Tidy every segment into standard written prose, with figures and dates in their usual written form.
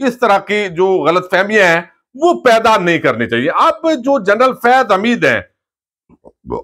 اس طرح کی جو غلط فہمیاں ہیں وہ پیدا نہیں کرنی چاہیے. اب جو جنرل فیض حمید ہیں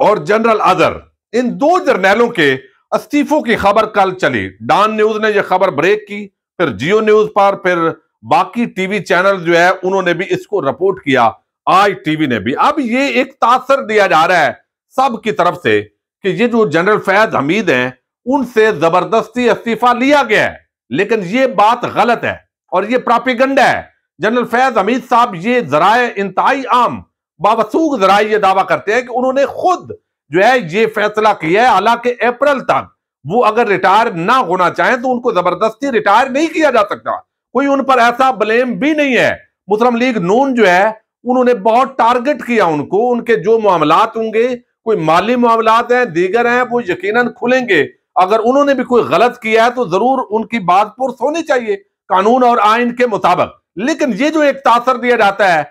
اور جنرل اظہر، ان دو جرنیلوں کے استعفوں کی خبر کل چلی. ڈان نیوز نے یہ خبر بریک کی، پھر جیو نیوز پر، پھر باقی ٹی وی چینل جو ہے انہوں نے بھی اس کو رپورٹ کیا، آج ٹی وی نے بھی. اب یہ ایک تاثر دیا جا رہا ہے سب کی طرف سے کہ یہ جو جنرل فیض حمید ہیں ان سے زبردستی استعفیٰ لیا گیا ہے، لیکن یہ بات غلط ہے اور یہ پراپیگنڈا ہے. جنرل فیض حمید صاحب یہ ذرائع انتہائی عام باوثوق ذرائع یہ دعویٰ کرتے ہیں کہ انہوں نے خود جو ہے یہ فیصلہ کیا ہے، حالانکہ اپریل تک وہ اگر ریٹائر نہ ہونا چاہیں تو ان کو زبردستی ریٹائر نہیں کیا جا سکتا. کوئی ان پر ایسا بلیم بھی نہیں ہے. مسلم لیگ نون جو ہے انہوں نے بہت ٹارگٹ کیا ان کو، ان کے جو معاملات ہوں گے، کوئی مالی معاملات ہیں، دیگر ہیں، وہ یقیناً کھلیں گے. اگر انہوں نے بھی کوئی غلط کیا ہے تو ضرور ان کی بات پرس ہونی چاہیے قانون اور آئین کے مطابق. لیکن یہ جو ایک تاثر دیا جاتا ہے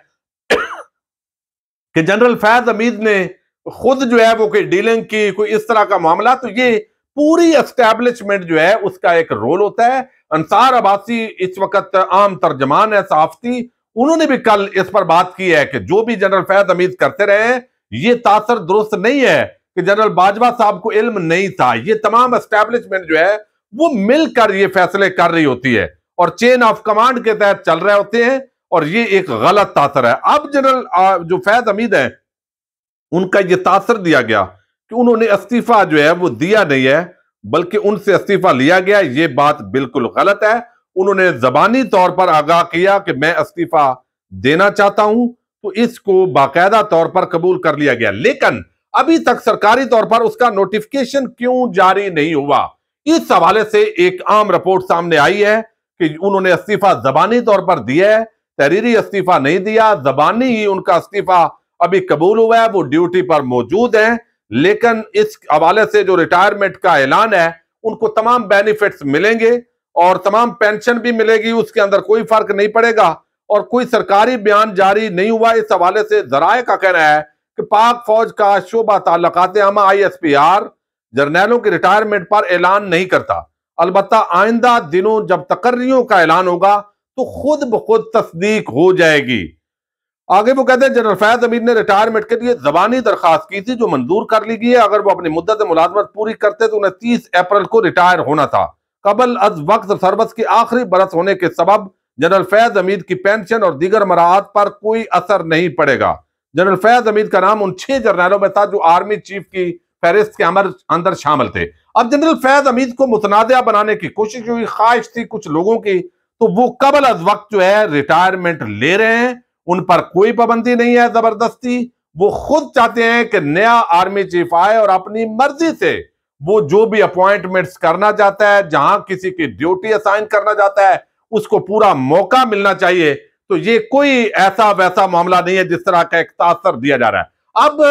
کہ جنرل فیض حمید نے خود جو ہے وہ کوئی ڈیلنگ کی، کوئی اس طرح کا معاملہ، تو یہ پوری اسٹیبلشمنٹ جو ہے اس کا ایک رول ہوتا ہے. انصار عباسی اس وقت عام ترجمان ہے، صحافتی، انہوں نے بھی کل اس پر بات کی ہے کہ جو بھی جنرل فیض حمید کرتے رہے ہیں یہ تاثر درست نہیں ہے کہ جنرل باجوہ صاحب کو علم نہیں تھا. یہ تمام اسٹیبلشمنٹ جو ہے وہ مل کر یہ فیصلے کر رہی ہوتی ہے اور چین آف کمانڈ کے تحت چل رہے ہوتے ہیں، اور یہ ایک غلط تاثر ہے. اب جنرل جو فیض حمید ہیں ان کا یہ تاثر دیا گیا کہ انہوں نے استعفیٰ جو ہے وہ دیا نہیں ہے بلکہ ان سے استعفیٰ لیا گیا. یہ بات بالکل غلط ہے. انہوں نے زبانی طور پر آگاہ کیا کہ میں استعفیٰ دینا چاہتا ہوں، تو اس کو باقاعدہ طور پر قبول کر لیا گیا، لیکن ابھی تک سرکاری طور پر اس کا نوٹیفیکیشن کیوں جاری نہیں ہوا. اس حوالے سے ایک عام رپورٹ سامنے آئی ہے کہ انہوں نے استعفیٰ زبانی طور پر دیا ہے، تحریری استعفیٰ نہیں دیا، زبانی ہی ان کا استعفیٰ ابھی قبول ہوا ہے، وہ ڈیوٹی پر موجود ہیں. لیکن اس حوالے سے جو ریٹائرمنٹ کا اعلان ہے ان کو تمام بینیفٹس ملیں گے اور تمام پینشن بھی ملے گی، اس کے اندر کوئی فرق نہیں پڑے گا، اور کوئی سرکاری بیان جاری نہیں ہوا. اس حوالے سے ذرائع کا کہنا ہے کہ پاک فوج کا شعبہ تعلقات عامہ ISPR جرنیلوں کی ریٹائرمنٹ پر اعلان نہیں کرتا. البتہ آئندہ دنوں جب تقرریوں کا اعلان ہوگا تو خود بخود تصدیق ہو جائے گی. آگے وہ کہتے ہیں جنرل فیض حمید نے ریٹائرمنٹ کے لیے زبانی درخواست کی تھی جو منظور کر لی گئی ہے. اگر وہ اپنی مدت ملازمت پوری کرتے تو انہیں 30 اپریل کو ریٹائر ہونا تھا. قبل از وقت سروس کی آخری برس ہونے کے سبب جنرل فیض حمید کی پینشن اور دیگر مراعات پر کوئی اثر نہیں پڑے گا. جنرل فیض حمید کا نام ان 6 جرنیلوں میں تھا جو آرمی چیف کی فہرست کے اندر شامل تھے. اب جنرل فیض حمید کو متنازعہ بنانے کی کوشش ہوئی، خواہش تھی کچھ لوگوں کی، تو وہ قبل از وقت جو ہے ریٹائرمنٹ لے رہے ہیں. ان پر کوئی پابندی نہیں ہے زبردستی. وہ خود چاہتے ہیں کہ نیا آرمی چیف آئے اور اپنی مرضی سے وہ جو بھی اپوائنٹمنٹس کرنا چاہتا ہے، جہاں کسی کی ڈیوٹی اسائن کرنا چاہتا ہے، اس کو پورا موقع ملنا چاہیے. تو یہ کوئی ایسا ویسا معاملہ نہیں ہے جس طرح کا ایک تاثر دیا جا رہا ہے. اب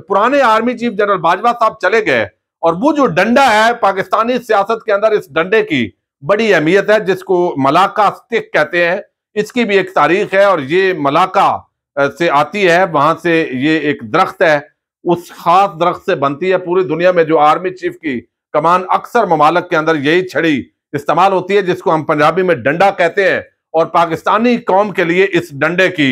پرانے آرمی چیف جنرل باجوہ صاحب چلے گئے، اور وہ جو ڈنڈا ہے پاکستانی سیاست کے اندر، اس ڈنڈے کی بڑی اہمیت ہے جس کو ملاقہ سٹک کہتے ہیں. اس کی بھی ایک تاریخ ہے، اور یہ ملاقہ سے آتی ہے، وہاں سے یہ ایک درخت ہے، اس خاص درخت سے بنتی ہے. پوری دنیا میں جو آرمی چیف کی کمان اکثر ممالک کے اندر یہی چھڑی استعمال ہوتی ہے جس کو ہم پنجابی میں ڈنڈا کہتے ہیں، اور پاکستانی قوم کے لیے اس ڈنڈے کی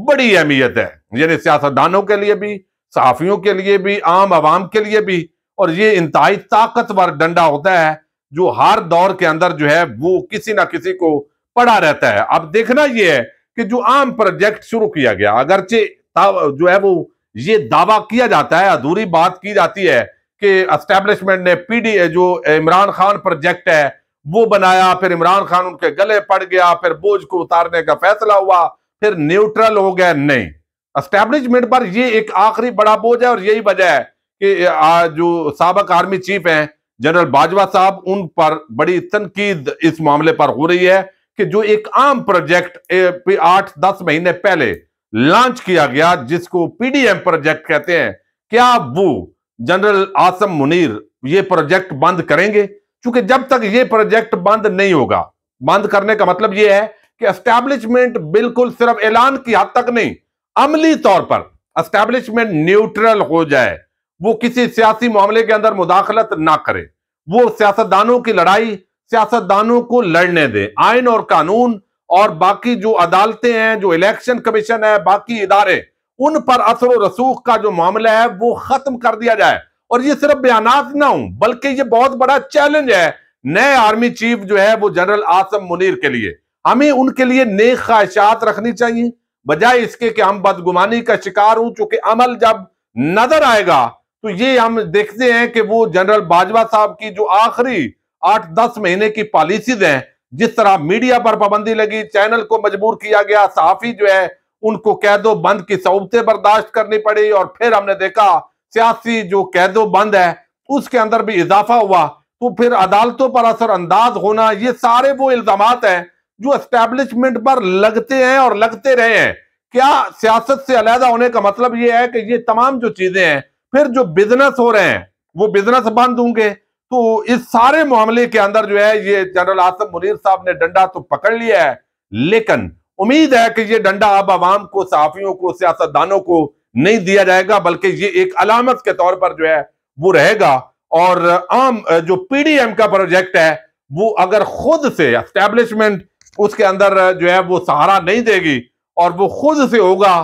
بڑی اہمیت ہے، یعنی سیاستدانوں کے لیے بھی، صحافیوں کے لیے بھی، عام عوام کے لیے بھی. اور یہ انتہائی طاقتور ڈنڈا ہوتا ہے جو ہر دور کے اندر جو ہے وہ کسی نہ کسی کو پڑا رہتا ہے. اب دیکھنا یہ ہے کہ جو عام پروجیکٹ شروع کیا گیا، اگرچہ جو ہے وہ یہ دعویٰ کیا جاتا ہے، ادھوری بات کی جاتی ہے کہ اسٹیبلشمنٹ نے جو عمران خان پروجیکٹ ہے وہ بنایا، پھر عمران خان ان کے گلے پڑ گیا، پھر بوجھ کو اتارنے کا فیصلہ ہوا، پھر نیوٹرل ہو گیا. نہیں، اسٹیبلشمنٹ پر یہ ایک آخری بڑا بوجھ ہے، اور یہی وجہ ہے کہ جو سابق آرمی چیف ہیں جنرل باجوہ صاحب، ان پر بڑی تنقید اس معاملے پر ہو رہی ہے کہ جو ایک عام پروجیکٹ 8-10 مہینے پہلے لانچ کیا گیا جس کو PDM پروجیکٹ کہتے ہیں، کیا وہ جنرل عاصم منیر یہ پروجیکٹ بند کریں گے؟ چونکہ جب تک یہ پروجیکٹ بند نہیں ہوگا، بند کرنے کا مطلب یہ ہے کہ اسٹیبلشمنٹ بالکل صرف اعلان کی حد تک نہیں، عملی طور پر اسٹیبلشمنٹ نیوٹرل ہو جائے، وہ کسی سیاسی معاملے کے اندر مداخلت نہ کرے، وہ سیاستدانوں کی لڑائی سیاستدانوں کو لڑنے دے، آئین اور قانون اور باقی جو عدالتیں ہیں، جو الیکشن کمیشن ہے، باقی ادارے، ان پر اثر و رسوخ کا جو معاملہ ہے وہ ختم کر دیا جائے. اور یہ صرف بیانات نہ ہوں بلکہ یہ بہت بڑا چیلنج ہے نئے آرمی چیف جو ہے وہ جنرل عاصم منیر کے لیے. ہمیں ان کے لیے نیک خواہشات رکھنی چاہیے بجائے اس کے کہ ہم بدگمانی کا شکار ہوں، چونکہ عمل جب نظر آئے گا تو یہ ہم دیکھتے ہیں کہ وہ جنرل باجوہ صاحب کی جو آخری 8-10 مہینے کی پالیسیز ہیں، جس طرح میڈیا پر پابندی لگی، چینل کو مجبور کیا گیا، صحافی جو ہے ان کو قید و بند کی صعوبتیں برداشت کرنی پڑی، اور پھر ہم نے دیکھا سیاسی جو قید و بند ہے اس کے اندر بھی اضافہ ہوا، تو پھر عدالتوں پر اثر انداز ہونا، یہ سارے وہ الزامات ہیں جو اسٹیبلشمنٹ پر لگتے ہیں اور لگتے رہے ہیں. کیا سیاست سے علیحدہ ہونے کا مطلب یہ ہے کہ یہ تمام جو چیزیں ہیں پھر جو بزنس ہو رہے ہیں وہ بزنس بند ہوں گے؟ تو اس سارے معاملے کے اندر جو ہے یہ جنرل عاصم منیر صاحب نے ڈنڈا تو پکڑ لیا ہے، لیکن امید ہے کہ یہ ڈنڈا اب عوام کو، صحافیوں کو، سیاستدانوں کو نہیں دیا جائے گا، بلکہ یہ ایک علامت کے طور پر جو ہے وہ رہے گا. اور عام جو پی ڈی ایم کا پروجیکٹ ہے وہ اگر خود سے اسٹیبلشمنٹ اس کے اندر جو ہے وہ سہارا نہیں دے گی اور وہ خود سے ہوگا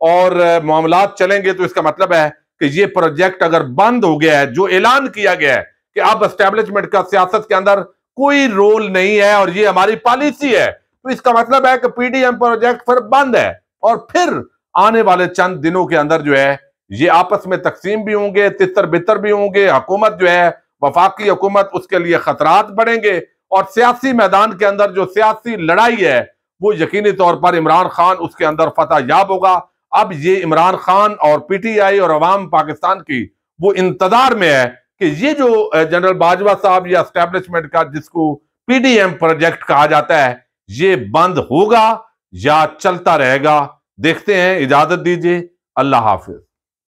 اور معاملات چلیں گے، تو اس کا مطلب ہے کہ یہ پروجیکٹ اگر بند ہو گیا ہے، جو اعلان کیا گیا ہے کہ اب اسٹیبلشمنٹ کا سیاست کے اندر کوئی رول نہیں ہے اور یہ ہماری پالیسی ہے، تو اس کا مطلب ہے کہ پی ڈی ایم پروجیکٹ پھر بند ہے. اور پھر آنے والے چند دنوں کے اندر جو ہے یہ آپس میں تقسیم بھی ہوں گے، تتر بتر بھی ہوں گے. حکومت جو ہے، وفاقی حکومت، اس کے لیے خطرات بڑھیں گے، اور سیاسی میدان کے اندر جو سیاسی لڑائی ہے وہ یقینی طور پر عمران خان اس کے اندر فتح یاب ہوگا. اب یہ عمران خان اور پی ٹی آئی اور عوام پاکستان کی وہ انتظار میں ہے کہ یہ جو جنرل باجوہ صاحب یا اسٹیبلشمنٹ کا جس کو پی ڈی ایم پروجیکٹ کہا جاتا ہے یہ بند ہوگا یا چلتا رہے گا. دیکھتے ہیں. اجازت دیجیے. اللہ حافظ.